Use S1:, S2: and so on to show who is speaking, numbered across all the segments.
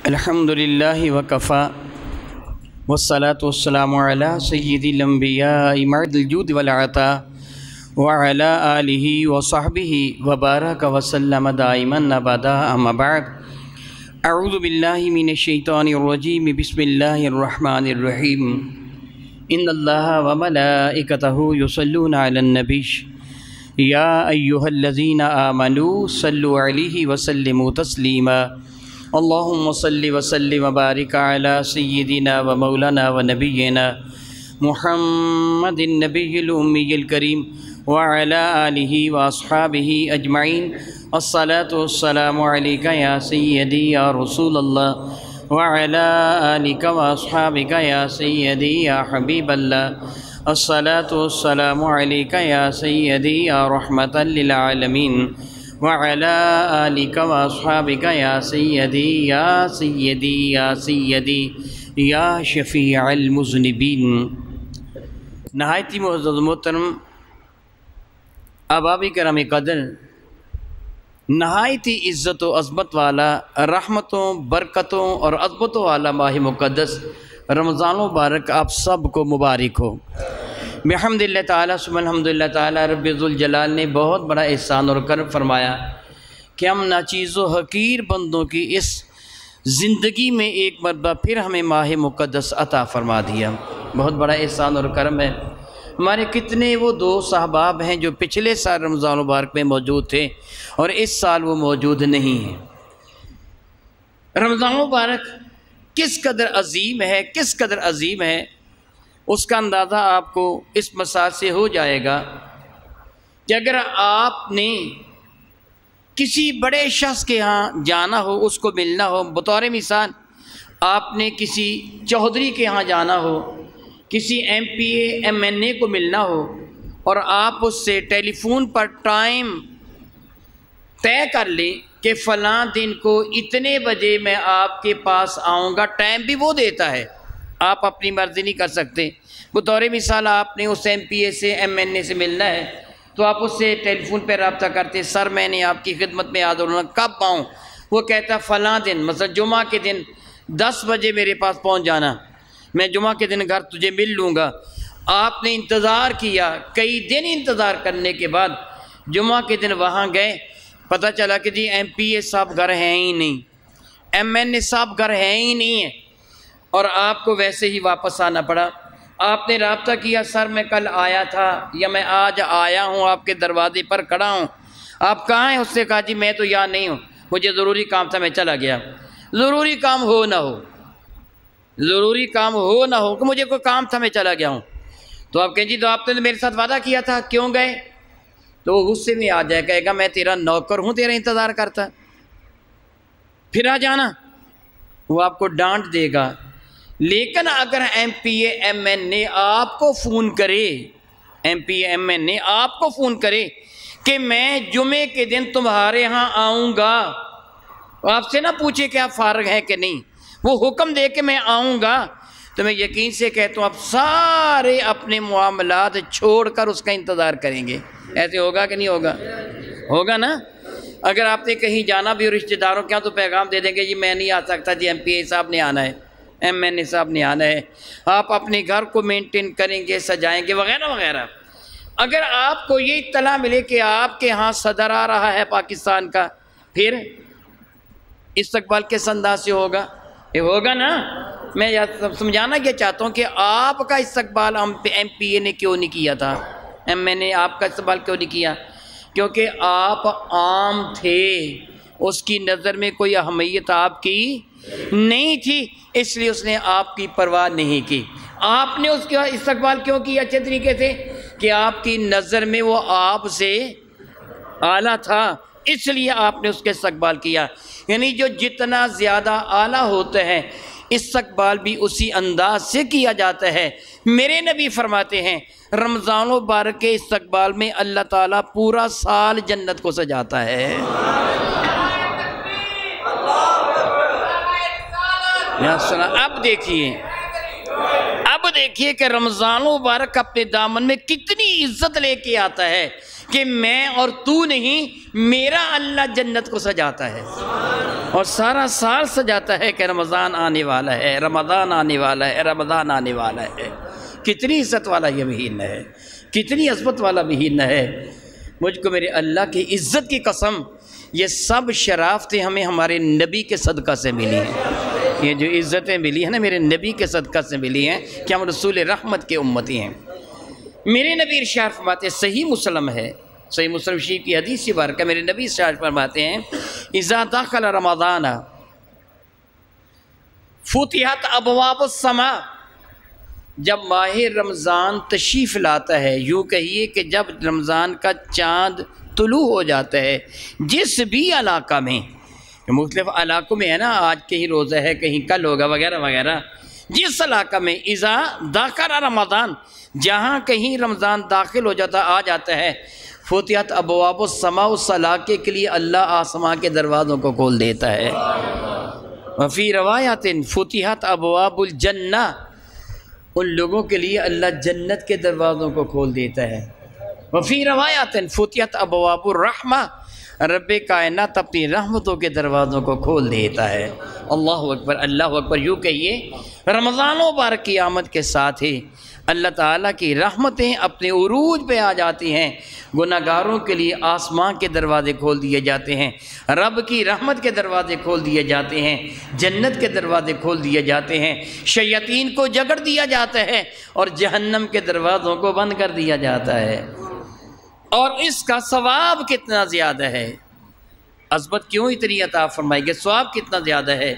S1: الحمدللہ وکفا والصلاة والسلام علی سید الانبیاء مرد الجود والعطا وعلی آلہ وصحبہ وبارک وسلم دائما ابدا اما بعد اعوذ باللہ من الشیطان الرجیم بسم اللہ الرحمن الرحیم ان اللہ وملائکتہ یصلون علی النبی یا ایہا الذین آمنوا صلوا علیہ وسلموا تسلیما اللہم صلی وسلم وبارک علی سیدنا و مولانا و نبینا محمد النبی الامی الکریم وعلی آلہ و اصحابہ اجمعین الصلاة والسلام علیکہ یا سیدی یا رسول اللہ وعلی آلک و اصحابک یا سیدی یا حبیب اللہ الصلاة والسلام علیکہ یا سیدی یا رحمتا للعالمین وعلی آلک و اصحابک یا سیدی یا سیدی یا سیدی یا شفیع المذنبین۔ نہایتی معزز محترم احباب کرام قدر، نہایتی عزت و عظمت والا، رحمتوں برکتوں اور عظمتوں والا ماہ مقدس رمضان مبارک آپ سب کو مبارک ہو۔ بحمد اللہ تعالیٰ ثم الحمدللہ تعالیٰ رب ذوالجلال نے بہت بڑا احسان اور کرم فرمایا کہ ہم ناچیز و حقیر بندوں کی اس زندگی میں ایک مرتبہ پھر ہمیں ماہ مقدس عطا فرما دیا۔ بہت بڑا احسان اور کرم ہے۔ ہمارے کتنے وہ دوست احباب ہیں جو پچھلے سال رمضان مبارک میں موجود تھے اور اس سال وہ موجود نہیں ہیں۔ رمضان مبارک کس قدر عظیم ہے، کس قدر عظیم ہے، اس کا اندازہ آپ کو اس مثال سے ہو جائے گا کہ اگر آپ نے کسی بڑے شخص کے ہاں جانا ہو، اس کو ملنا ہو، بطور مثال آپ نے کسی چودھری کے ہاں جانا ہو، کسی M P A M N A کو ملنا ہو اور آپ اس سے ٹیلی فون پر ٹائم طے کر لیں کہ فلاں دن کو اتنے بجے میں آپ کے پاس آؤں گا، ٹائم بھی وہ دیتا ہے، آپ اپنی مرضی نہیں کر سکتے۔ بطور مثال آپ نے اس ایم پی اے سے ایم این اے سے ملنا ہے تو آپ اس سے ٹیلی فون پہ رابطہ کرتے، سر میں نے آپ کی خدمت میں حاضر ہونا، کب آؤں؟ وہ کہتا فلاں دن، مثلا جمعہ کے دن 10 بجے میرے پاس پہنچ جانا، میں جمعہ کے دن گھر تجھے مل لوں گا۔ آپ نے انتظار کیا، کئی دن انتظار کرنے کے بعد جمعہ کے دن وہاں گئے، پتہ چلا کہ جی ایم پی اے صاحب گھر ہیں ہی نہیں، ایم این اے صاحب گھر ہیں ہی نہیں ہیں، اور آپ کو ویسے ہی واپس آنا پڑا۔ آپ نے رابطہ کیا، سر میں کل آیا تھا یا میں آج آیا ہوں، آپ کے دروازے پر کھڑا ہوں، آپ کہاں ہیں؟ اس سے کہا جی میں تو یہاں نہیں ہوں، مجھے ضروری کام تھا میں چلا گیا۔ ضروری کام ہو نہ ہو، ضروری کام ہو نہ ہو کہ مجھے کوئی کام تھا میں چلا گیا ہوں، تو آپ کہیں جی تو آپ نے میرے ساتھ وعدہ کیا تھا، کیوں گئے؟ تو وہ غصے میں آ جائے، کہے گا میں تیرا نوکر ہوں، تیرا انتظار کرتا، پھر آ جانا، وہ آپ کو ڈانٹ دے گا۔ لیکن اگر M P A M N A آپ کو فون کرے، M P A M N A آپ کو فون کرے کہ میں جمعے کے دن تمہارے ہاں آؤں گا، آپ سے نہ پوچھے کہ آپ فارغ ہیں کہ نہیں، وہ حکم دے کہ میں آؤں گا، تو میں یقین سے کہتا ہوں آپ سارے اپنے معاملات چھوڑ کر اس کا انتظار کریں گے۔ ایسے ہوگا کہ نہیں ہوگا؟ ہوگا نا؟ اگر آپ نے کہیں جانا بھی اور رشتہ داروں کے ہاں تو پیغام دے دیں گے جی میں نہیں آ سکتا، جی ایم پی اے صاحب نے آنا ہے، ایم این اے صاحب نے آنا ہے، آپ اپنے گھر کو مینٹین کریں گے، سجائیں گے وغیرہ وغیرہ۔ اگر آپ کو یہ اطلاع ملے کہ آپ کے ہاں صدر آ رہا ہے پاکستان کا، پھر استقبال کس انداز سے ہوگا؟ یہ ہوگا نا؟ میں سمجھانا یہ چاہتا ہوں کہ آپ کا استقبال ایم پی اے نے کیوں نہیں کیا تھا، ایم این اے آپ کا استقبال کیوں نہیں کیا؟ کیونکہ آپ عام تھے، اس کی نظر میں کوئی اہمیت آپ کی نہیں تھی، اس لیے اس نے آپ کی پرواہ نہیں کی۔ آپ نے اس کا استقبال کیوں کیا اچھے طریقے سے؟ کہ آپ کی نظر میں وہ آپ سے اعلیٰ تھا، اس لیے آپ نے اس کے استقبال کیا۔ یعنی جو جتنا زیادہ اعلیٰ ہوتا ہے استقبال بھی اسی انداز سے کیا جاتا ہے۔ میرے نبی فرماتے ہیں رمضان مبارک کے استقبال میں اللہ تعالیٰ پورا سال جنت کو سجاتا ہے۔ اب دیکھیے کہ رمضان مبارک اپنے دامن میں کتنی عزت لے کے آتا ہے کہ میں اور تو نہیں، میرا اللہ جنت کو سجاتا ہے اور سارا سال سجاتا ہے کہ رمضان آنے والا ہے، رمضان آنے والا ہے، رمضان آنے والا ہے۔ کتنی عزت والا یہ مہینہ ہے، کتنی عظمت والا مہینہ ہے۔ مجھ کو میرے اللہ کی عزت کی قسم، یہ سب شرافتیں ہمیں ہمارے نبی کے صدقہ سے ملی ہیں۔ یہ جو عزتیں ملی ہیں نا، میرے نبی کے صدقہ سے ملی ہیں کہ ہم رسول رحمت کے امتی ہیں۔ میرے نبی ارشاد فرماتے ہیں، صحیح مسلم ہے، صحیح مسلم شریف کی حدیث مبارکہ، میرے نبی ارشاد فرماتے ہیں، اذا دخل رمضان فتحت ابواب السماء، جب ماہ رمضان تشریف لاتا ہے، یوں کہیے کہ جب رمضان کا چاند طلوع ہو جاتا ہے، جس بھی علاقہ میں، مختلف علاقوں میں ہے نا، آج کہیں روزہ ہے، کہیں کل ہوگا وغیرہ وغیرہ، جس علاقہ میں اذا دخل رمضان، جہاں کہیں رمضان داخل ہو جاتا آ جاتا ہے، فتحت ابواب السماء، اس علاقے کے لیے اللہ آسمان کے دروازوں کو کھول دیتا ہے۔ وفی روایات فتحت ابواب الجنہ، ان لوگوں کے لیے اللہ جنت کے دروازوں کو کھول دیتا ہے۔ وفی روایات فتحت ابواب الرحمہ، رب کائنات اپنی رحمتوں کے دروازوں کو کھول دیتا ہے۔ اللہ اکبر، اللہ اکبر۔ یوں کہیے رمضان مبارک کی آمد کے ساتھ ہی اللہ تعالیٰ کی رحمتیں اپنے عروج پہ آ جاتی ہیں، گناہ گاروں کے لیے آسمان کے دروازے کھول دیے جاتے ہیں، رب کی رحمت کے دروازے کھول دیے جاتے ہیں، جنت کے دروازے کھول دیے جاتے ہیں، شیاطین کو جگڑ دیا جاتا ہے اور جہنم کے دروازوں کو بند کر دیا جاتا ہے۔ اور اس کا ثواب کتنا زیادہ ہے، عظمت کیوں اتنی عطا فرمائی گئی، ثواب کتنا زیادہ ہے۔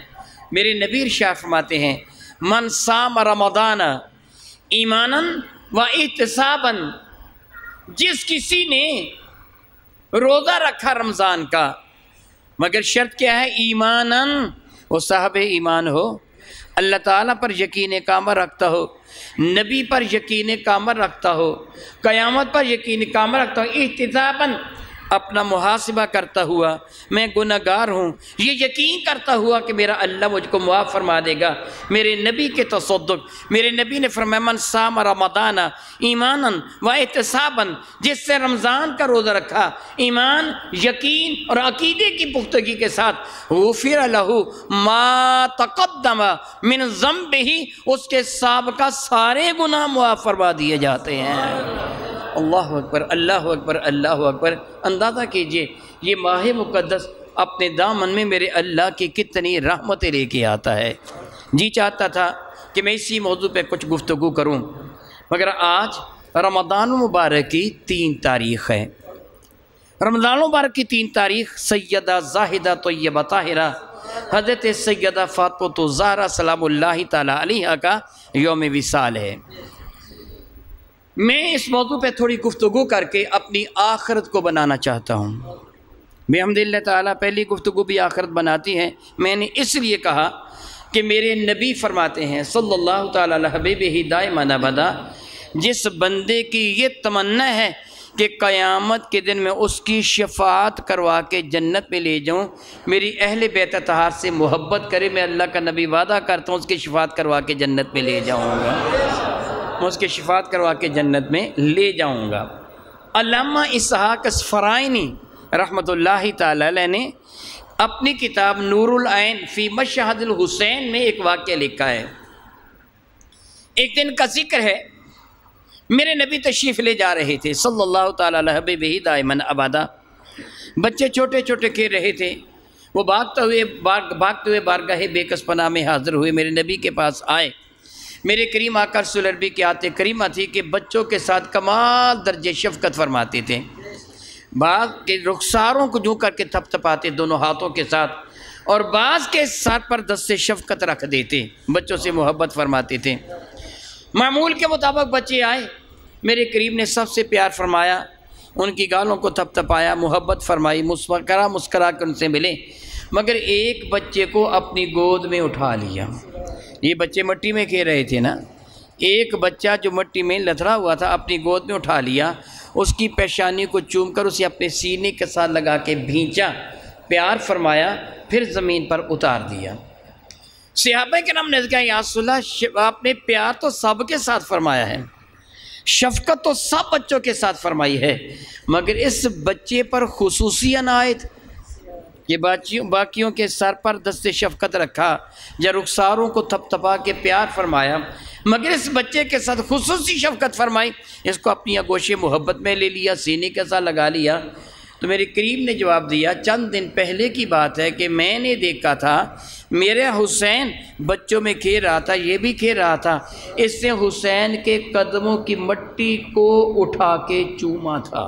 S1: میرے نبی ارشاد فرماتے ہیں، من صام رمضان ایماناً و احتساباً، جس کسی نے روزہ رکھا رمضان کا، مگر شرط کیا ہے، ایماناً، وہ صاحب ایمان ہو، اللہ تعالیٰ پر یقین کامل رکھتا ہو، نبی پر یقین کامل رکھتا ہو، قیامت پر یقین کامل رکھتا ہو، احتساباً، اپنا محاسبہ کرتا ہوا، میں گناہ گار ہوں، یہ یقین کرتا ہوا کہ میرا اللہ مجھ کو معاف فرما دے گا۔ میرے نبی کے تصدق، میرے نبی نے فرمایا، من صام رمضان ایماناً و احتساباً، جس سے رمضان کا روزہ رکھا ایمان، یقین اور عقیدے کی پختگی کے ساتھ، غفر لہ ما تقدم من ذنبہ، اس کے سابقہ سارے گناہ معاف فرما دیے جاتے ہیں۔ اللہ اکبر، اللہ اکبر، اللہ اکبر۔ اندازہ کیجئے یہ ماہ مقدس اپنے دامن میں میرے اللہ کی کتنی رحمتیں لے کے آتا ہے۔ جی چاہتا تھا کہ میں اسی موضوع پہ کچھ گفتگو کروں، مگر آج رمضان مبارک کی 3 تاریخ ہے۔ رمضان مبارک کی 3 تاریخ سیدہ زاہدہ طیبہ طاہرہ حضرت سیدہ فاطمہ الزہرا سلام اللہ تعالی علیہا کا یوم وصال ہے۔ میں اس موضوع پہ تھوڑی گفتگو کر کے اپنی آخرت کو بنانا چاہتا ہوں۔ بحمداللہ تعالیٰ پہلی گفتگو بھی آخرت بناتی ہے۔ میں نے اس لیے کہا کہ میرے نبی فرماتے ہیں صلی اللہ تعالیٰ علی حبیبہ دائماً ابدا، جس بندے کی یہ تمنا ہے کہ قیامت کے دن میں اس کی شفاعت کروا کے جنت میں لے جاؤں، میری اہل بیت اطہار سے محبت کرے، میں اللہ کا نبی وعدہ کرتا ہوں اس کی شفاعت کروا کے جنت میں لے جاؤں گا، میں اس کی شفاعت کروا کے جنت میں لے جاؤں گا۔ علامہ اسحاق اسفرائینی رحمۃ اللہ تعالی علیہ نے اپنی کتاب نور العین فی مشہد الحسین میں ایک واقعہ لکھا ہے۔ ایک دن کا ذکر ہے، میرے نبی تشریف لے جا رہے تھے صلی اللہ تعالی علیہ حبیبہ دائماً ابدا، بچے چھوٹے چھوٹے کھیل رہے تھے، وہ بھاگتے ہوئے بارگاہ بے کس پناہ میں حاضر ہوئے، میرے نبی کے پاس آئے۔ میرے کریم آقا رسول عربی کی آیت کریمہ تھی کہ بچوں کے ساتھ کمال درجے شفقت فرماتے تھے، بعض کے رخساروں کو جو کر کے تھپ تھپاتے دونوں ہاتھوں کے ساتھ، اور بعض کے سر پر دست شفقت رکھ دیتے، بچوں سے محبت فرماتے تھے۔ معمول کے مطابق بچے آئے، میرے کریم نے سب سے پیار فرمایا، ان کی گالوں کو تھپ تھپایا، محبت فرمائی، مسکرا کے ان سے ملے، مگر ایک بچے کو اپنی گود میں اٹھا لیا۔ یہ بچے مٹی میں کھیل رہے تھے نا، ایک بچہ جو مٹی میں لتھڑا ہوا تھا اپنی گود میں اٹھا لیا، اس کی پیشانی کو چوم کر اسے اپنے سینے کے ساتھ لگا کے بھینچا، پیار فرمایا، پھر زمین پر اتار دیا۔ صحابہ کرام نے کہا یا رسول اللہ، آپ نے پیار تو سب کے ساتھ فرمایا ہے، شفقت تو سب بچوں کے ساتھ فرمائی ہے، مگر اس بچے پر خصوصی عنایت کہ باقیوں کے سر پر دست شفقت رکھا یا رخساروں کو تھپ تھپا کے پیار فرمایا، مگر اس بچے کے ساتھ خصوصی شفقت فرمائی، اس کو اپنی آغوش محبت میں لے لیا، سینے کے ساتھ لگا لیا۔ تو میرے کریم نے جواب دیا، چند دن پہلے کی بات ہے کہ میں نے دیکھا تھا میرے حسین بچوں میں کھیل رہا تھا، یہ بھی کھیل رہا تھا، اس نے حسین کے قدموں کی مٹی کو اٹھا کے چوما تھا۔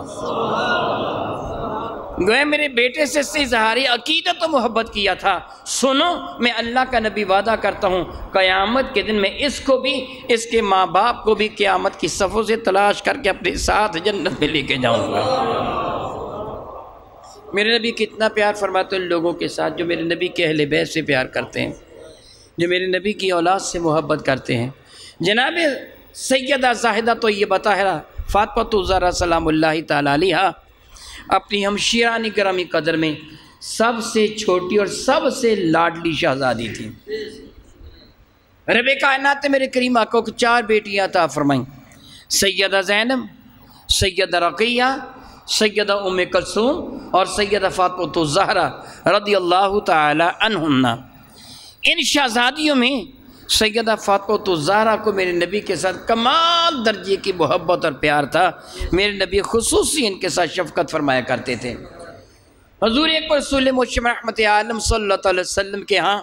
S1: گویا میرے بیٹے سے اس نے اظہار عقیدت و محبت کیا تھا۔ سنو، میں اللہ کا نبی وعدہ کرتا ہوں قیامت کے دن میں اس کو بھی، اس کے ماں باپ کو بھی قیامت کی صفوں سے تلاش کر کے اپنے ساتھ جنت میں لے کے جاؤں گا۔ میرے نبی کتنا پیار فرماتے ہیں ان لوگوں کے ساتھ جو میرے نبی کے اہل بیت سے پیار کرتے ہیں، جو میرے نبی کی اولاد سے محبت کرتے ہیں۔ جناب سیدہ زاہدہ طیبہ طاہرہ فاطمہ الزہرا سلام اللہ تعالی علیہا اپنی ہمشیرانی گرامی قدر میں سب سے چھوٹی اور سب سے لاڈلی شہزادی تھی۔ رب کائنات نے میرے کریم آقا کو 4 بیٹیاں عطا فرمائیں، سیدہ زینب، سیدہ رقیہ، سیدہ ام کلثوم اور سیدہ فاطمہ الزہرا رضی اللہ تعالی عنہن۔ ان شہزادیوں میں سیدہ فاطمہ الزہرا کو میرے نبی کے ساتھ کمال درجے کی محبت اور پیار تھا۔ میرے نبی خصوصی ان کے ساتھ شفقت فرمایا کرتے تھے۔ حضور ایک رسول مشتبہ رحمت عالم صلی اللہ علیہ وسلم کے ہاں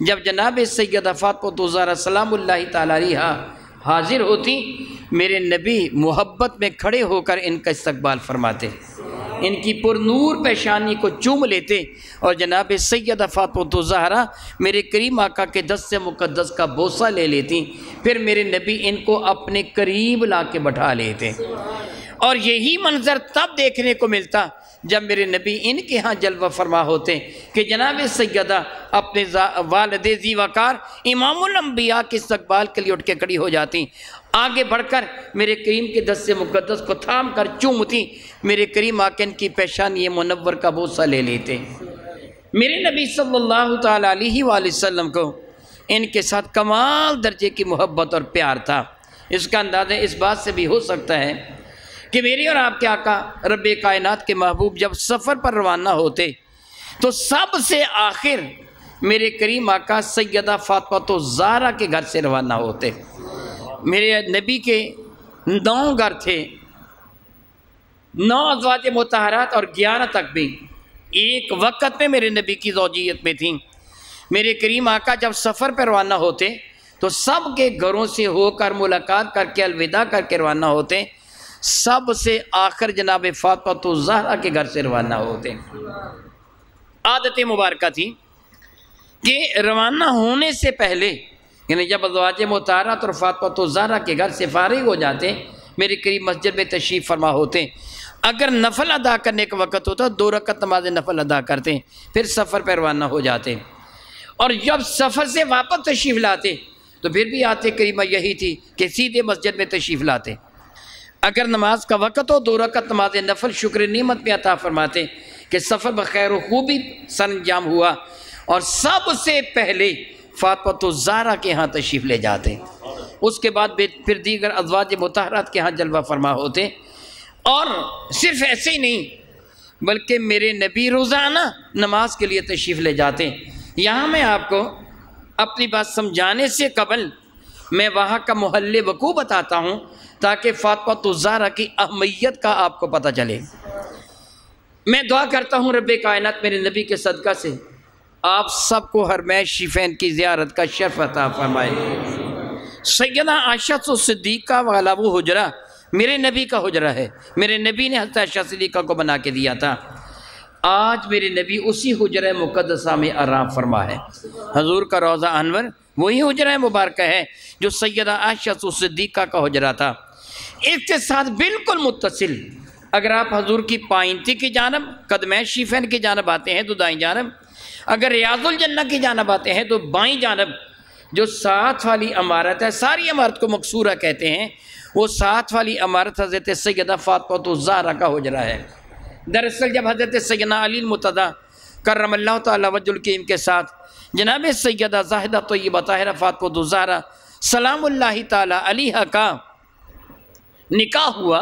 S1: جب جناب سیدہ فاطمہ الزہرا سلام اللہ تعالی علیہا حاضر ہوتی، میرے نبی محبت میں کھڑے ہو کر ان کا استقبال فرماتے، ان کی پر نور پیشانی کو چوم لیتے اور جناب سیدہ فاطمہ الزہرا میرے کریم آقا کے دست مقدس کا بوسہ لے لیتی، پھر میرے نبی ان کو اپنے قریب لا کے بٹھا لیتے۔ اور یہی منظر تب دیکھنے کو ملتا جب میرے نبی ان کے ہاں جلوہ فرما ہوتے کہ جناب سیدہ اپنے والد ذی وقار امام الانبیاء کے استقبال کے لیے اٹھ کے کھڑی ہو جاتی، آگے بڑھ کر میرے کریم کے دست مقدس کو تھام کر چومتی، میرے کریم آقا ان کی پیشانی منور کا بوسہ لے لیتے۔ میرے نبی صلی اللہ تعالیٰ علیہ وآلہ وسلم کو ان کے ساتھ کمال درجے کی محبت اور پیار تھا۔ اس کا اندازہ اس بات سے بھی ہو سکتا ہے کہ میری اور آپ کے آقا رب کائنات کے محبوب جب سفر پر روانہ ہوتے تو سب سے آخر میرے کریم آقا سیدہ فاطمہ الزہرا کے گھر سے روانہ ہوتے۔ میرے نبی کے 9 گھر تھے، 9 ازواج مطہرات اور 11 تک بھی ایک وقت میں میرے نبی کی زوجیت میں تھیں۔ میرے کریم آقا جب سفر پر روانہ ہوتے تو سب کے گھروں سے ہو کر ملاقات کر کے الوداع کر کے روانہ ہوتے، سب سے آخر جناب فاطمہ الزہرا کے گھر سے روانہ ہوتے۔ عادت مبارکہ تھی کہ روانہ ہونے سے پہلے یعنی جب ازواج مطہرات اور فاطمہ الزہرا کے گھر سے فارغ ہو جاتے میرے قریب مسجد میں تشریف فرما ہوتے، اگر نفل ادا کرنے کا وقت ہوتا 2 رکعت نماز نفل ادا کرتے، پھر سفر پر روانہ ہو جاتے، اور جب سفر سے واپس تشریف لاتے تو پھر بھی آتے کریمہ یہی تھی کہ سیدھے مسجد میں تشریف لاتے۔ اگر نماز کا وقت ہو 2 رکعت نماز نفل شکر نعمت میں عطا فرماتے کہ سفر بخیر و خوبی سر انجام ہوا، اور سب سے پہلے فاطمہ الزہرا کے ہاں تشریف لے جاتے، اس کے بعد پھر دیگر ازواج مطہرات کے ہاں جلوہ فرما ہوتے۔ اور صرف ایسے ہی نہیں بلکہ میرے نبی روزانہ نماز کے لیے تشریف لے جاتے۔ یہاں میں آپ کو اپنی بات سمجھانے سے قبل میں وہاں کا محل وقوع بتاتا ہوں تاکہ فاطمہ الزہرا کی اہمیت کا آپ کو پتہ چلے۔ میں دعا کرتا ہوں رب کائنات میرے نبی کے صدقہ سے آپ سب کو حرمین شریفین کی زیارت کا شرف عطا فرمائے۔ سیدہ عائشہ صدیقہ والا وہ حجرہ میرے نبی کا حجرہ ہے، میرے نبی نے حضرت عائشہ صدیقہ کو بنا کے دیا تھا۔ آج میرے نبی اسی حجرہ مقدسہ میں آرام فرما ہے۔ حضور کا روضہ انور وہی حجرہ مبارکہ ہے جو سیدہ عائشہ صدیقہ کا حجرہ تھا۔ اس کے ساتھ بالکل متصل اگر آپ حضور کی پائنتی کی جانب قدمین شریفین کی جانب آتے ہیں تو دائیں جانب، اگر ریاض الجنہ کی جانب آتے ہیں تو بائیں جانب جو ساتھ والی عمارت ہے، ساری عمارت کو مقصورہ کہتے ہیں، وہ ساتھ والی عمارت حضرت سیدہ فاطمہ الزہرا کا حجرہ ہے۔ دراصل جب حضرت سیدنا علی المرتضیٰ کرم اللہ تعالی وجہ الکریم کے ساتھ جناب سیدہ زاہدہ طیبہ طاہرہ فاطمہ الزہرا سلام اللہ تعالی علیہا کا نکاح ہوا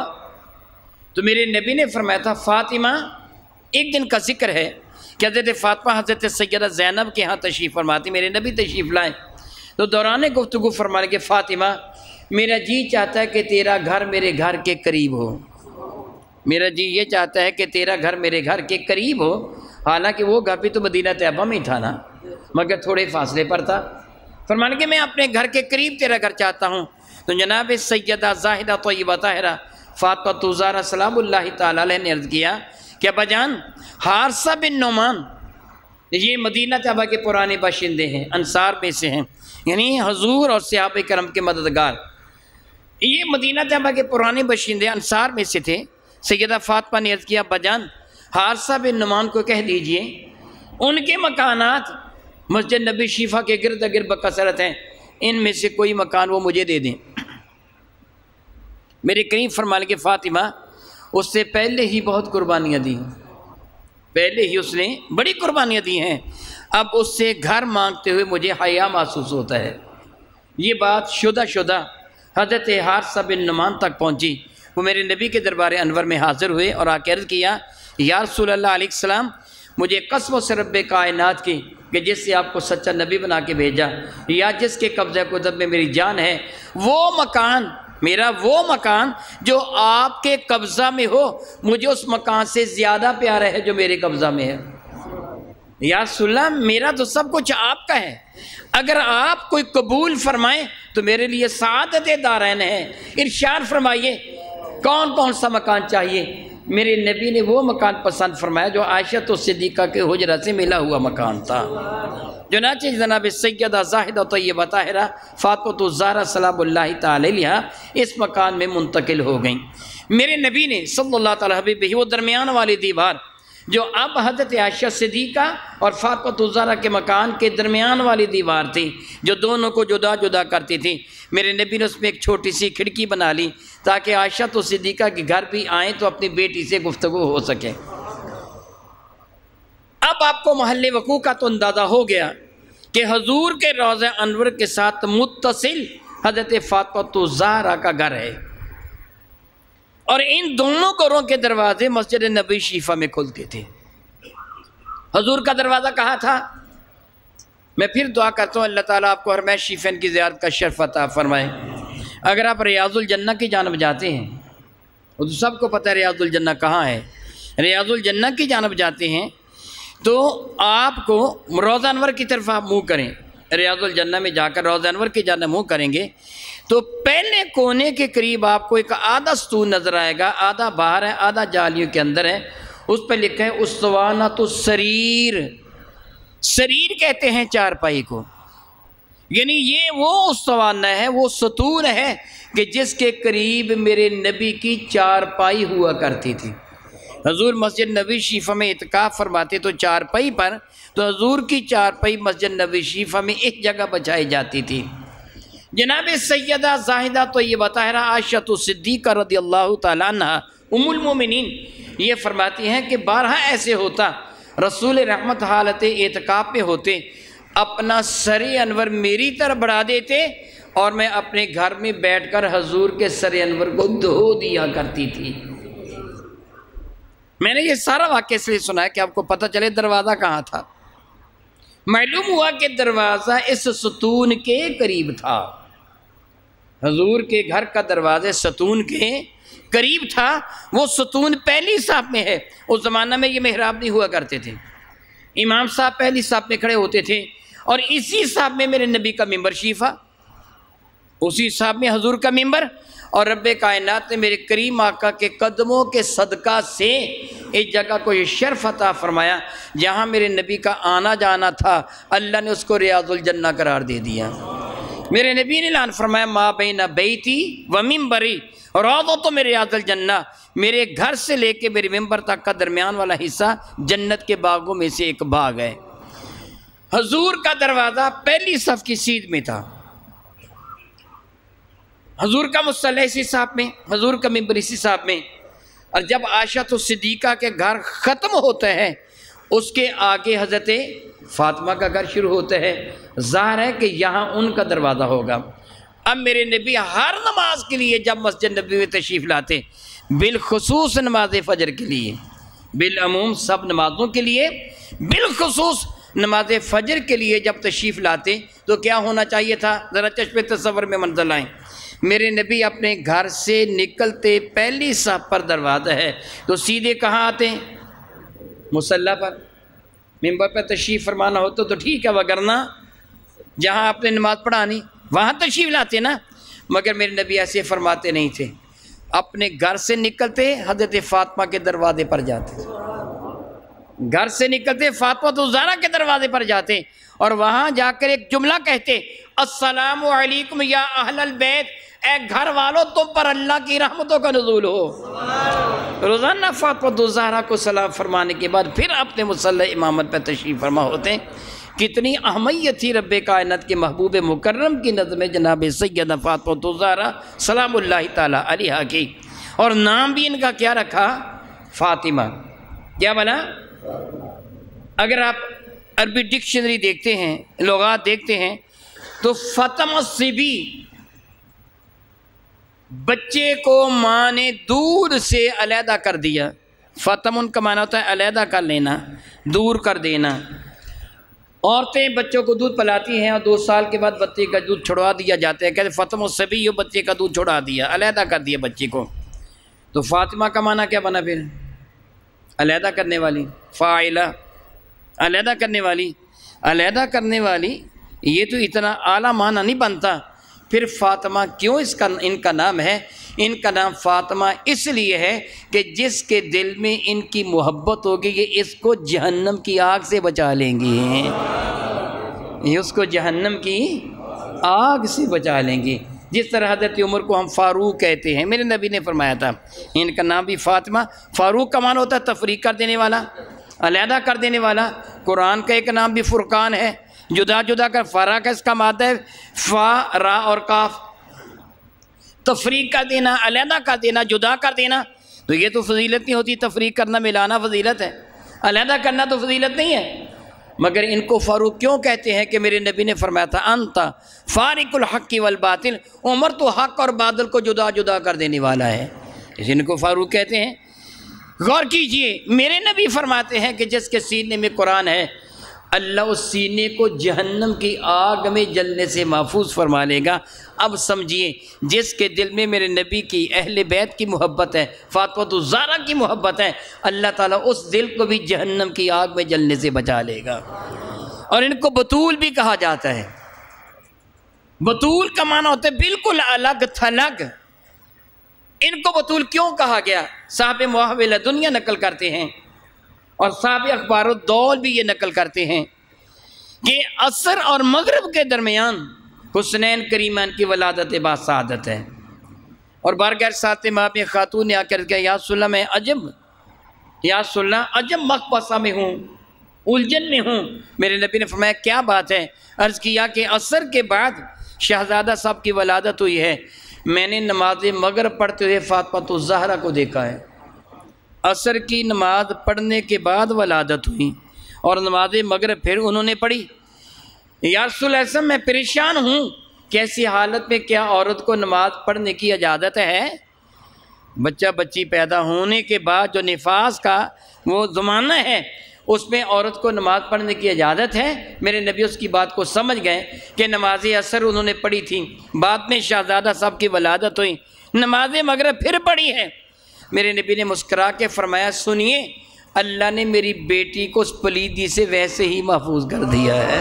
S1: تو میرے نبی نے فرمایا تھا فاطمہ، ایک دن کا ذکر ہے کہ حضرت فاطمہ حضرت سیدہ زینب کے ہاں تشریف فرماتی، میرے نبی تشریف لائے تو دوران گفتگو فرمانے کہ فاطمہ میرا جی چاہتا ہے کہ تیرا گھر میرے گھر کے قریب ہو، میرا جی یہ چاہتا ہے کہ تیرا گھر میرے گھر کے قریب ہو، حالانکہ وہ گھر بھی تو مدینہ طیبہ میں ہی تھا نا، مگر تھوڑے فاصلے پر تھا۔ فرمانے کہ میں اپنے گھر کے قریب تیرا گھر چاہتا ہوں۔ تو جناب سیدہ زاہدہ طیبہ طاہرہ فاطمہ الزہرا سلام اللہ تعالیٰ علیہ نے عرض کیا کہ ابا جان، حارثہ بن نعمان یہ مدینہ طیبہ کے پرانے باشندے ہیں، انصار میں سے ہیں، یعنی حضور اور صحابہ کرام کے مددگار، یہ مدینہ طیبہ کے پرانے باشندے انصار میں سے تھے۔ سیدہ فاطمہ نے عرض کیا ابا جان، حارثہ بن نعمان کو کہہ دیجئے ان کے مکانات مسجد نبی شیفہ کے گرد گرد بکثرت ہیں، ان میں سے کوئی مکان وہ مجھے دے دیں۔ میرے کریم فرمانے کہ فاطمہ اس سے پہلے ہی بہت قربانیاں دی، پہلے ہی اس نے بڑی قربانیاں دی ہیں، اب اس سے گھر مانگتے ہوئے مجھے حیا محسوس ہوتا ہے۔ یہ بات شدہ حضرت حارثہ بن نعمان تک پہنچی، وہ میرے نبی کے دربار انور میں حاضر ہوئے اور آ کے عرض کیا یا رسول اللہ علیہ السلام، مجھے قسم و سے رب کائنات کی کہ جس سے آپ کو سچا نبی بنا کے بھیجا یا جس کے قبضہ قدرت میں میری جان ہے، وہ مکان میرا، وہ مکان جو آپ کے قبضہ میں ہو، مجھے اس مکان سے زیادہ پیارا ہے جو میرے قبضہ میں ہے۔ یا رسول اللہ، میرا تو سب کچھ آپ کا ہے، اگر آپ کوئی قبول فرمائیں تو میرے لیے سعادت دارین ہے۔ ارشاد فرمائیے کون کون سا مکان چاہیے؟ میرے نبی نے وہ مکان پسند فرمایا جو عائشہ صدیقہ کے حجرہ سے ملا ہوا مکان تھا۔ چنانچہ جناب سیدہ زاہدہ طیبہ طاہرہ فاطمہ الزہرا سلام اللہ تعالی علیہا اس مکان میں منتقل ہو گئیں۔ میرے نبی نے صلی اللہ تعالیٰ حبیبہ وہ درمیان والی دیوار جو اب حضرت عائشہ صدیقہ اور فاطمہ الزہرا کے مکان کے درمیان والی دیوار تھی جو دونوں کو جدا جدا کرتی تھی، میرے نبی نے اس میں ایک چھوٹی سی کھڑکی بنا لی تاکہ عائشہ تو صدیقہ کے گھر بھی آئیں تو اپنی بیٹی سے گفتگو ہو سکے۔ اب آپ کو محل وقوع کا تو اندازہ ہو گیا کہ حضور کے روضہ انور کے ساتھ متصل حضرت فاطمہ الزہرا کا گھر ہے، اور ان دونوں گھروں کے دروازے مسجد نبی شیفہ میں کھلتے تھے۔ حضور کا دروازہ کہاں تھا؟ میں پھر دعا کرتا ہوں اللہ تعالیٰ آپ کو حرمین شیفین کی زیارت کا شرف عطا فرمائے۔ اگر آپ ریاض الجنہ کی جانب جاتے ہیں، وہ تو سب کو پتہ ہے ریاض الجنہ کہاں ہے، ریاض الجنہ کی جانب جاتے ہیں تو آپ کو روضہ انور کی طرف آپ منہ کریں، ریاض الجنہ میں جا کر روضہ انور کی جانب منہ کریں گے تو پہلے کونے کے قریب آپ کو ایک آدھا ستون نظر آئے گا، آدھا باہر ہے آدھا جالیوں کے اندر ہے، اس پہ لکھا ہے اسطوانۃ السریر۔ سریر کہتے ہیں چارپائی کو، یعنی یہ وہ اسطوانہ ہے، وہ ستون ہے کہ جس کے قریب میرے نبی کی چارپائی ہوا کرتی تھی۔ حضور مسجد نبی شیفہ میں اعتکاف فرماتے تو چارپائی پر، تو حضور کی چارپائی مسجد نبی شیفہ میں ایک جگہ بچائی جاتی تھی۔ جناب سیدہ زاہدہ طیبہ طاہرہ عائشہ صدیقہ رضی اللہ تعالیٰ عنہ ام المومنین یہ فرماتی ہیں کہ بارہا ایسے ہوتا رسول رحمت حالت اعتکاف میں ہوتے، اپنا سر انور میری طرف بڑھا دیتے اور میں اپنے گھر میں بیٹھ کر حضور کے سر انور کو دھو دیا کرتی تھی۔ میں نے یہ سارا واقعہ اس لیے سنا ہے کہ آپ کو پتہ چلے دروازہ کہاں تھا۔ معلوم ہوا کہ دروازہ اس ستون کے قریب تھا، حضور کے گھر کا دروازہ ستون کے قریب تھا۔ وہ ستون پہلی صف میں ہے، اس زمانہ میں یہ محراب نہیں ہوا کرتے تھے، امام صاحب پہلی صف میں کھڑے ہوتے تھے، اور اسی صف میں میرے نبی کا ممبر شیفہ، اسی صف میں حضور کا ممبر، اور رب کائنات نے میرے کریم آقا کے قدموں کے صدقہ سے اس جگہ کو یہ شرف عطا فرمایا جہاں میرے نبی کا آنا جانا تھا، اللہ نے اس کو ریاض الجنہ قرار دے دیا۔ میرے نبی نے اعلان فرمایا ما بین بیتی و ممبری روضۃ من ریاض الجنہ، میرے گھر سے لے کے میرے ممبر تک کا درمیان والا حصہ جنت کے باغوں میں سے ایک باغ ہے۔ حضور کا دروازہ پہلی صف کی سیدھ میں تھا، حضور کا مصلی اسی صاحب میں، حضور کا ممبر اسی صاحب میں، اور جب عائشہ صدیقہ کے گھر ختم ہوتا ہے اس کے آگے حضرت فاطمہ کا گھر شروع ہوتا ہے، ظاہر ہے کہ یہاں ان کا دروازہ ہوگا۔ اب میرے نبی ہر نماز کے لیے جب مسجد نبوی میں تشریف لاتے، بالخصوص نماز فجر کے لیے، بالعموم سب نمازوں کے لیے، بالخصوص نماز فجر کے لیے جب تشریف لاتے تو کیا ہونا چاہیے تھا؟ ذرا چشم تصور میں منظر لائیں۔ میرے نبی اپنے گھر سے نکلتے پہلی صف پر دروازہ ہے تو سیدھے کہاں آتے ہیں؟ مصلی پر۔ ممبر پہ تشریف فرمانا ہوتا تو ٹھیک ہے، وگرنہ جہاں آپ نے نماز پڑھانی وہاں تشریف لاتے نا، مگر میرے نبی ایسے فرماتے نہیں تھے۔ اپنے گھر سے نکلتے حضرت فاطمہ کے دروازے پر جاتے، گھر سے نکلتے فاطمہ الزہرا کے دروازے پر جاتے اور وہاں جا کر ایک جملہ کہتے، السلام علیکم یا اہل البیت، اے گھر والوں تم پر اللہ کی رحمتوں کا نزول ہو۔ روزانہ فاطمہ الزہرا کو سلام فرمانے کے بعد پھر اپنے مصلی امامت پہ تشریف فرما ہوتے ہیں۔ کتنی اہمیت تھی رب کائنات کے محبوب مکرم کی نظر میں جناب سیدہ فاطمہ الزہرا سلام اللہ تعالیٰ علیہا کی، اور نام بھی ان کا کیا رکھا؟ فاطمہ۔ کیا بنا؟ اگر آپ عربی ڈکشنری دیکھتے ہیں، لغات دیکھتے ہیں تو فاطمہ سے بھی بچے کو ماں نے دور سے علیحدہ کر دیا۔ فاطمہ کا معنی ہوتا ہے علیحدہ کر لینا، دور کر دینا۔ عورتیں بچوں کو دودھ پلاتی ہیں اور 2 سال کے بعد بچے کا دودھ چھڑوا دیا جاتا ہے، کہتے فاطمہ سے بھی یہ بچے کا دودھ چھڑا دیا، علیحدہ کر دیا بچے کو۔ تو فاطمہ کا معنی کیا بنا پھر؟ علیحدہ کرنے والی، فاعلہ، علیحدہ کرنے والی، علیحدہ کرنے والی۔ یہ تو اتنا اعلیٰ معنی نہیں بنتا۔ پھر فاطمہ کیوں ان کا نام ہے؟ ان کا نام فاطمہ اس لیے ہے کہ جس کے دل میں ان کی محبت ہوگی یہ اس کو جہنم کی آگ سے بچا لیں گے، یہ اس کو جہنم کی آگ سے بچا لیں گے۔ جس طرح حضرت عمر کو ہم فاروق کہتے ہیں، میرے نبی نے فرمایا تھا ان کا نام بھی فاطمہ۔ فاروق کا معنی ہوتا ہے تفریق کر دینے والا، علیحدہ کر دینے والا۔ قرآن کا ایک نام بھی فرقان ہے، جدا جدا کر، فرا کا اس کا مادہ ہے فا، را اور کاف، تفریق کر دینا، علیحدہ کر دینا، جدا کر دینا۔ تو یہ تو فضیلت نہیں ہوتی، تفریق کرنا ملانا فضیلت ہے، علیحدہ کرنا تو فضیلت نہیں ہے۔ مگر ان کو فاروق کیوں کہتے ہیں کہ میرے نبی نے فرمایا تھا انت فارق الحق والباطل، عمر تو حق اور باطل کو جدا جدا کر دینے والا ہے، اس ان کو فاروق کہتے ہیں۔ غور کیجئے، میرے نبی فرماتے ہیں کہ جس کے سینے میں قرآن ہے اللہ اس سینے کو جہنم کی آگ میں جلنے سے محفوظ فرما لے گا۔ اب سمجھیے، جس کے دل میں میرے نبی کی، اہل بیت کی محبت ہے، فاطمہ الزہرا کی محبت ہے، اللہ تعالیٰ اس دل کو بھی جہنم کی آگ میں جلنے سے بچا لے گا۔ اور ان کو بطول بھی کہا جاتا ہے۔ بطول کا معنی ہوتا ہے بالکل الگ تھلگ۔ ان کو بطول کیوں کہا گیا؟ صاحب محاول دنیا نقل کرتے ہیں اور صاحب اخبار الدول بھی یہ نقل کرتے ہیں کہ عصر اور مغرب کے درمیان حسنین کریمان کی ولادت باسعادت ہے۔ اور بارگاہ ساتھ ماں میں خاتون نے آ کر کہا یا رسول اللہ میں عجب، یا رسول اللہ عجب مخبصہ میں ہوں، الجھن میں ہوں۔ میرے نبی نے فرمایا کیا بات ہے؟ عرض کیا کہ عصر کے بعد شہزادہ صاحب کی ولادت ہوئی ہے، میں نے نماز مغرب پڑھتے ہوئے فاطمہ الزہرا کو دیکھا ہے۔ عصر کی نماز پڑھنے کے بعد ولادت ہوئی اور نماز مغرب پھر انہوں نے پڑھی۔ یا رسول اللہ میں پریشان ہوں کہ ایسی حالت میں کیا عورت کو نماز پڑھنے کی اجازت ہے؟ بچہ بچی پیدا ہونے کے بعد جو نفاس کا وہ زمانہ ہے اس میں عورت کو نماز پڑھنے کی اجازت ہے؟ میرے نبی اس کی بات کو سمجھ گئے کہ نماز عصر انہوں نے پڑھی تھی، بعد میں شہزادہ صاحب کی ولادت ہوئی، نماز مغرب پھر پڑھی ہے۔ میرے نبی نے مسکرا کے فرمایا سنیے، اللہ نے میری بیٹی کو اس پلیدی سے ویسے ہی محفوظ کر دیا ہے،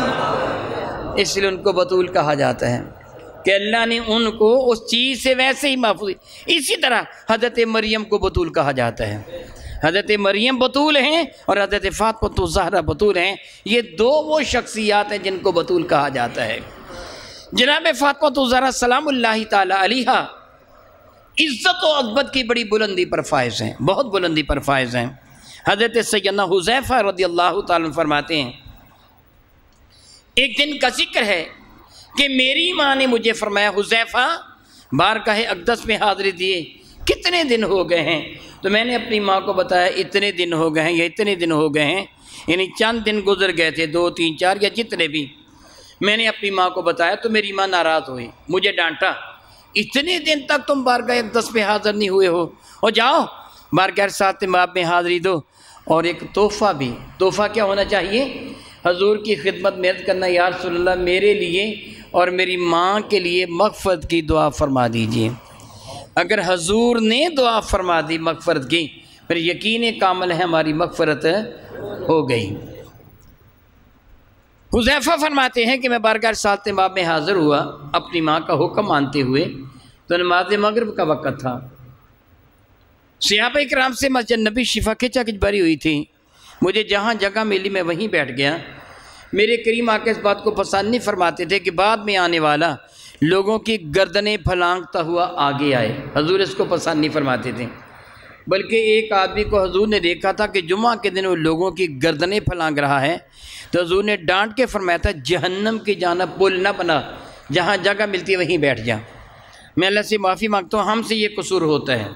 S1: اس لیے ان کو بطول کہا جاتا ہے کہ اللہ نے ان کو اس چیز سے ویسے ہی محفوظ۔ اسی طرح حضرت مریم کو بطول کہا جاتا ہے، حضرت مریم بطول ہیں اور حضرت فاطمہ الزہرا بطول ہیں۔ یہ دو وہ شخصیات ہیں جن کو بطول کہا جاتا ہے۔ جناب فاطمہ الزہرا سلام اللہ تعالی علیہا عزت و عظمت کی بڑی بلندی پر فائز ہیں، بہت بلندی پر فائز ہیں۔ حضرت سیدنا حذیفہ رضی اللہ تعالیٰ فرماتے ہیں ایک دن کا ذکر ہے کہ میری ماں نے مجھے فرمایا حذیفہ بارگاہ اقدس میں حاضری دیے کتنے دن ہو گئے ہیں؟ تو میں نے اپنی ماں کو بتایا اتنے دن ہو گئے ہیں یا اتنے دن ہو گئے ہیں، یعنی چند دن گزر گئے تھے، 2 3 4 یا جتنے بھی۔ میں نے اپنی ماں کو بتایا تو میری ماں ناراض ہوئی، مجھے ڈانٹا، اتنے دن تک تم بارگاہ اقدس میں حاضر نہیں ہوئے ہو، اور جاؤ بارگاہ ساتھ ماں میں حاضری دو۔ اور ایک تحفہ بھی، تحفہ کیا ہونا چاہیے؟ حضور کی خدمت میں عرض کرنا، یا رسول اللہ میرے لیے اور میری ماں کے لیے مغفرت کی دعا فرما دیجئے۔ اگر حضور نے دعا فرما دی مغفرت کی، پھر یقین کامل ہے ہماری مغفرت ہو گئی۔ حذیفہ فرماتے ہیں کہ میں بارگاہ رسالت مآب میں حاضر ہوا اپنی ماں کا حکم مانتے ہوئے، تو نماز مغرب کا وقت تھا۔ صحابہ کرام سے مسجد نبی شفا کھچا کھچ بھری ہوئی تھی، مجھے جہاں جگہ ملی میں وہیں بیٹھ گیا۔ میرے کریم آقا اس بات کو پسند نہیں فرماتے تھے کہ بعد میں آنے والا لوگوں کی گردنیں پھلانگتا ہوا آگے آئے، حضور اس کو پسند نہیں فرماتے تھے۔ بلکہ ایک آدمی کو حضور نے دیکھا تھا کہ جمعہ کے دن وہ لوگوں کی گردنیں پھلانگ رہا ہے، تو حضور نے ڈانٹ کے فرمایا تھا جہنم کی جانب پل نہ بنا، جہاں جگہ ملتی ہے وہیں بیٹھ جا۔ میں اللہ سے معافی مانگتا ہوں، ہم سے یہ قصور ہوتا ہے،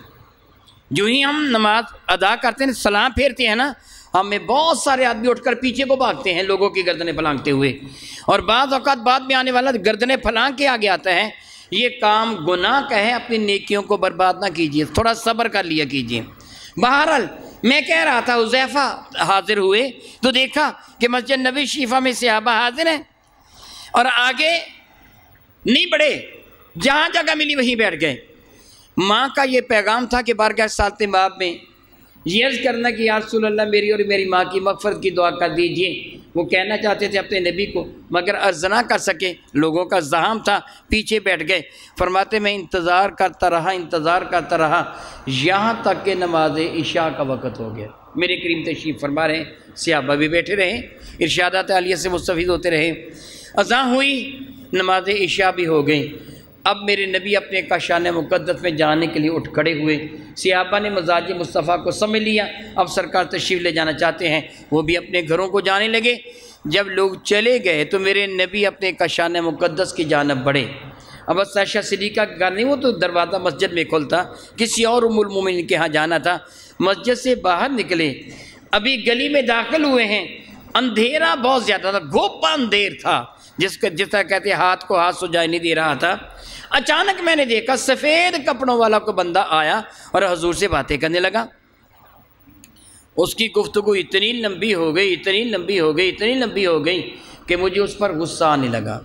S1: جو ہی ہم نماز ادا کرتے ہیں سلام پھیرتے ہیں نا، ہمیں بہت سارے آدمی اٹھ کر پیچھے کو بھاگتے ہیں لوگوں کی گردنیں پھلانگتے ہوئے، اور بعض اوقات بعد میں آنے والا گردنیں پھلانگ کے آگے آتا ہے۔ یہ کام گناہ کا ہے، اپنی نیکیوں کو برباد نہ کیجیے، تھوڑا صبر کر لیا کیجیے۔ بہرحال میں کہہ رہا تھا حذیفہ حاضر ہوئے تو دیکھا کہ مسجد نبی شریفہ میں صحابہ حاضر ہیں، اور آگے نہیں بڑھے، جہاں جگہ ملی وہیں بیٹھ گئے۔ ماں کا یہ پیغام تھا کہ بارگاہ رسالت مآب میں یہ عرض کرنا کہ یا رسول اللہ میری اور میری ماں کی مغفرت کی دعا کر دیجئے۔ وہ کہنا چاہتے تھے اپنے نبی کو، مگر عرض نہ کر سکے، لوگوں کا زحام تھا، پیچھے بیٹھ گئے۔ فرماتے میں انتظار کرتا رہا یہاں تک کہ نماز عشاء کا وقت ہو گیا۔ میرے کریم تشریف فرما رہے ہیں، صحابہ بھی بیٹھے رہے، ارشادات عالیہ سے مستفید ہوتے رہے۔ اذان ہوئی، نماز عشاء بھی ہو گئی۔ اب میرے نبی اپنے کاشان مقدس میں جانے کے لیے اٹھ کھڑے ہوئے۔ صحابہ نے مزاج مصطفیٰ کو سمجھ لیا، اب سرکار تشریف لے جانا چاہتے ہیں، وہ بھی اپنے گھروں کو جانے لگے۔ جب لوگ چلے گئے تو میرے نبی اپنے کاشان مقدس کی جانب بڑھے۔ اب عائشہ صدیقہ کا گھر نہیں، وہ تو دروازہ مسجد میں کھلتا، کسی اور ام المومنین کے ہاں جانا تھا۔ مسجد سے باہر نکلے، ابھی گلی میں داخل ہوئے ہیں، اندھیرا بہت زیادہ تھا، گھوپا اندھیر تھا، جس طرح کہتے ہاتھ کو ہاتھ سجائی نہیں دے رہا تھا۔ اچانک میں نے دیکھا سفید کپڑوں والا کوئی بندہ آیا اور حضور سے باتیں کرنے لگا۔ اس کی گفتگو اتنی لمبی ہو گئی کہ مجھے اس پر غصہ آنے لگا۔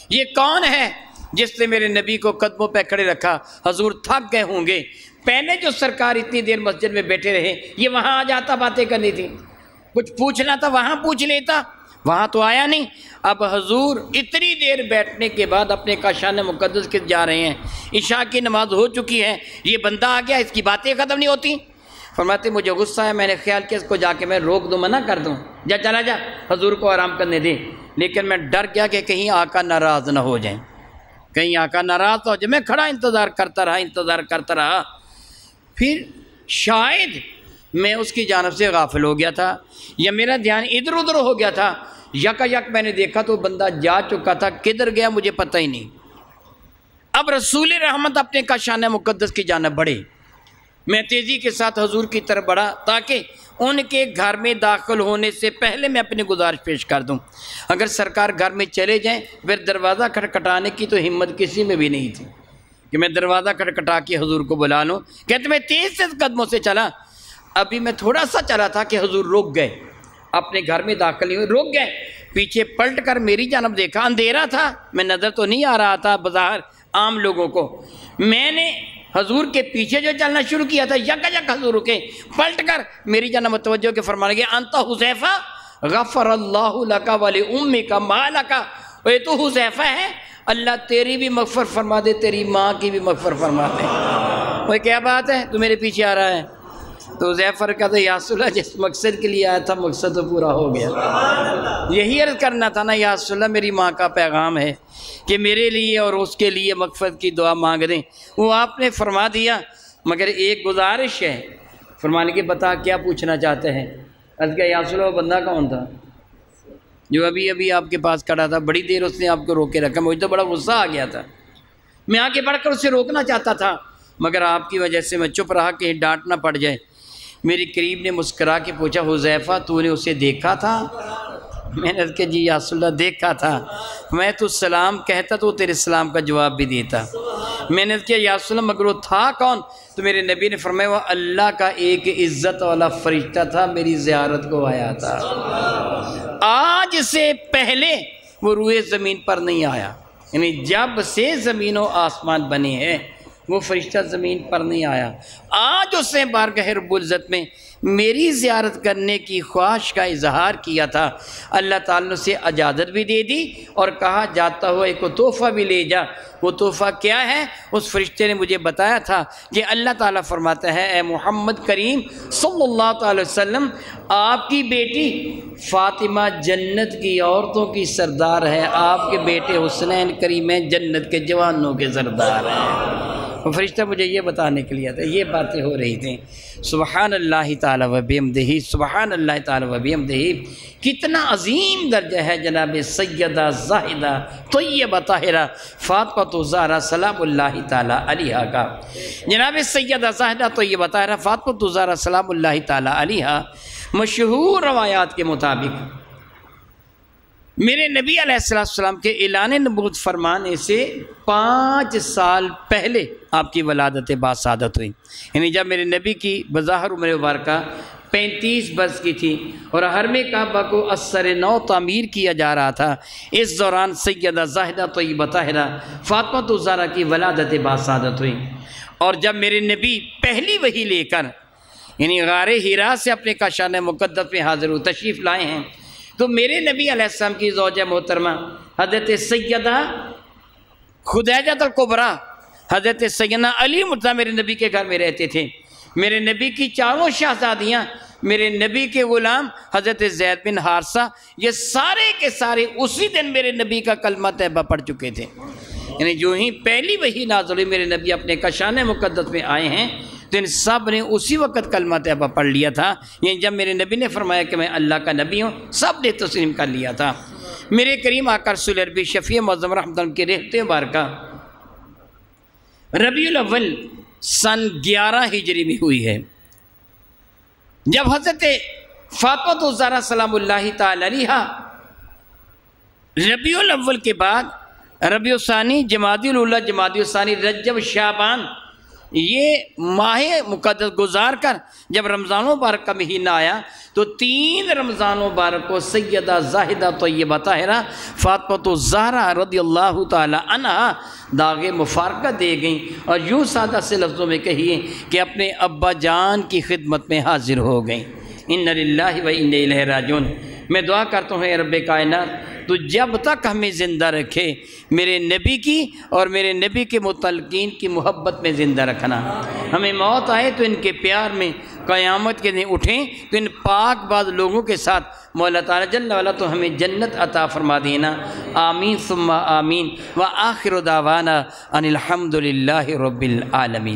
S1: یہ کون ہے جس نے میرے نبی کو قدموں پہ کھڑے رکھا؟ حضور تھک گئے ہوں گے، پہلے جو سرکار اتنی دیر مسجد میں بیٹھے رہے، یہ وہاں آ جاتا، باتیں کرنی تھی، کچھ پوچھنا تھا وہاں پوچھ لیتا، وہاں تو آیا نہیں۔ اب حضور اتنی دیر بیٹھنے کے بعد اپنے کاشان مقدس کے جا رہے ہیں، عشاء کی نماز ہو چکی ہے، یہ بندہ آ گیا، اس کی باتیں ختم نہیں ہوتی۔ فرماتے مجھے غصہ ہے، میں نے خیال کیا اس کو جا کے میں روک دوں، منع کر دوں، جا چلا جا، حضور کو آرام کرنے دے، لیکن میں ڈر گیا کہ کہیں آقا ناراض نہ ہو جائیں، کہیں آقا ناراض نہ ہو جائے۔ میں کھڑا انتظار کرتا رہا، پھر شاید میں اس کی جانب سے غافل ہو گیا تھا یا میرا دھیان ادھر ادھر ہو گیا تھا، یک میں نے دیکھا تو بندہ جا چکا تھا، کدھر گیا مجھے پتہ ہی نہیں۔ اب رسول رحمت اپنے کاشان مقدس کی جانب بڑھے، میں تیزی کے ساتھ حضور کی طرف بڑھا تاکہ ان کے گھر میں داخل ہونے سے پہلے میں اپنی گزارش پیش کر دوں۔ اگر سرکار گھر میں چلے جائیں پھر دروازہ کھٹکھٹانے کی تو ہمت کسی میں بھی نہیں تھی کہ میں دروازہ کھٹکھٹا کے حضور کو بلا لوں۔ کہتے میں تیز قدموں سے چلا، ابھی میں تھوڑا سا چلا تھا کہ حضور رک گئے، اپنے گھر میں داخل نہیں ہوئے، رک گئے، پیچھے پلٹ کر میری جانب دیکھا، اندھیرا تھا، میں نظر تو نہیں آ رہا تھا بظاہر عام لوگوں کو۔ میں نے حضور کے پیچھے جو چلنا شروع کیا تھا، یک حضور رکے، پلٹ کر میری جانب متوجہ کے فرمانے لگے، انت حذیفہ غفر اللہ لک ولی امک ما لک، اے تو حذیفہ ہے، اللہ تیری بھی مغفرت فرما دے، تیری ماں کی بھی مغفرت فرما دے۔ وہ کیا بات ہے، تو میرے پیچھے آ رہا ہے؟ تو حذیفہ کہتا یا رسول اللہ جس مقصد کے لیے آیا تھا مقصد تو پورا ہو گیا، یہی عرض کرنا تھا نا یا رسول اللہ میری ماں کا پیغام ہے کہ میرے لیے اور اس کے لیے مغفرت کی دعا مانگ دیں۔ وہ آپ نے فرما دیا، مگر ایک گزارش ہے، فرمانے کے بتا کیا پوچھنا چاہتے ہیں؟ عرض کیا یا رسول اللہ وہ بندہ کون تھا جو ابھی آپ کے پاس کھڑا تھا، بڑی دیر اس نے آپ کو روکے رکھا، مجھے تو بڑا غصہ آ گیا تھا، میں آگے بڑھ کر اسے روکنا چاہتا تھا مگر آپ کی وجہ سے میں چپ رہا کہیں ڈانٹ نہ پڑ جائے۔ میرے قریب نے مسکرا کے پوچھا حذیفہ تو نے اسے دیکھا تھا؟ میں نے کہا جی یا رسول اللہ دیکھا تھا، میں تو سلام کہتا تو تیرے سلام کا جواب بھی دیتا۔ میں نے کہا یا رسول اللہ مگر وہ تھا کون؟ تو میرے نبی نے فرمایا وہ اللہ کا ایک عزت والا فرشتہ تھا، میری زیارت کو آیا تھا، آج سے پہلے وہ روئے زمین پر نہیں آیا، یعنی جب سے زمین و آسمان بنے ہیں وہ فرشتہ زمین پر نہیں آیا، آج اس نے بارگاہ رب العزت میں میری زیارت کرنے کی خواہش کا اظہار کیا تھا۔ اللہ تعالیٰ نے اسے اجازت بھی دے دی اور کہا جاتا ہوا ایک تحفہ بھی لے جا۔ وہ تحفہ کیا ہے؟ اس فرشتے نے مجھے بتایا تھا کہ اللہ تعالیٰ فرماتا ہے اے محمد کریم صلی اللہ تعالی وسلم، آپ کی بیٹی فاطمہ جنت کی عورتوں کی سردار ہے، آپ کے بیٹے حسنین کریمین جنت کے جوانوں کے سردار ہیں۔ وہ فرشتہ مجھے یہ بتانے کے لیے تھا، یہ باتیں ہو رہی تھیں۔ سبحان اللہ تعالی و بحمدہ، سبحان اللہ تعالی و بحمدہ، کتنا عظیم درجہ ہے جناب سیدہ زاہدہ طیبہ طاہرہ فاطمہ زہرا سلام اللہ تعالی علیہا کا۔ جناب سیدہ زاہدہ طیبہ طاہرہ فاطمہ زہرا سلام اللہ تعالی علیہا مشہور روایات کے مطابق میرے نبی علیہ السلام کے اعلان نبوت فرمانے سے 5 سال پہلے آپ کی ولادت باسعادت ہوئی، یعنی جب میرے نبی کی بظاہر عمر مبارکہ 35 برس کی تھی اور حرم کعبہ کو اثر نو تعمیر کیا جا رہا تھا، اس دوران سیدہ زاہدہ طیبہ طاہرہ فاطمہ زہرا کی ولادت باسعادت ہوئی۔ اور جب میرے نبی پہلی وحی لے کر یعنی غار حرا سے اپنے کاشان مقدس میں حاضر ہو تشریف لائے ہیں، تو میرے نبی علیہ السلام کی زوجہ محترمہ حضرت سیدہ خدیجہ الکبریٰ حضرت سیدنا علی مرتضیٰ میرے نبی کے گھر میں رہتے تھے۔ میرے نبی کی چاروں شہزادیاں، میرے نبی کے غلام حضرت زید بن حارثہ، یہ سارے کے سارے اسی دن میرے نبی کا کلمہ طیبہ پڑھ چکے تھے، یعنی جو ہی پہلی وحی نازل ہوئی میرے نبی اپنے کاشان مقدس میں آئے ہیں تو ان سب نے اسی وقت کلمہ طیبہ پڑھ لیا تھا، یعنی جب میرے نبی نے فرمایا کہ میں اللہ کا نبی ہوں سب نے تسلیم کر لیا تھا۔ میرے کریم آقا رسول عربی شفیع معظم رحمۃ اللہ کی رحمت مبارکہ ربیع الاول سن 11 ہجری میں ہوئی ہے، جب حضرت فاطمہ زہرا سلام اللہ تعالی علیہا ربیع الاول کے بعد ربیع الثانی، جمادی الاولیٰ، جمادی الثانی، رجب، شعبان، یہ ماہ مقدس گزار کر جب رمضان مبارک کا مہینہ آیا تو 3 رمضان مبارک کو سیدہ زاہدہ طیبہ طاہرہ فاطمہ زہرا رضی اللہ تعالی عنہا داغ مفارقہ دے گئیں اور یوں سادہ سے لفظوں میں کہیے کہ اپنے ابا جان کی خدمت میں حاضر ہو گئیں۔ اِنَّ لِلَّهِ وَإِنَّ إِلَيْهِ راجعون۔ میں دعا کرتا ہوں اے رب کائنات تو جب تک ہمیں زندہ رکھے میرے نبی کی اور میرے نبی کے متعلقین کی محبت میں زندہ رکھنا، ہمیں موت آئے تو ان کے پیار میں قیامت کے دن اٹھیں تو ان پاک باز لوگوں کے ساتھ مولا تعالیٰ جل وعلا تو ہمیں جنت عطا فرما دینا، آمین ثم آمین، وآخر دعوانا ان الحمد للہ رب العالمین۔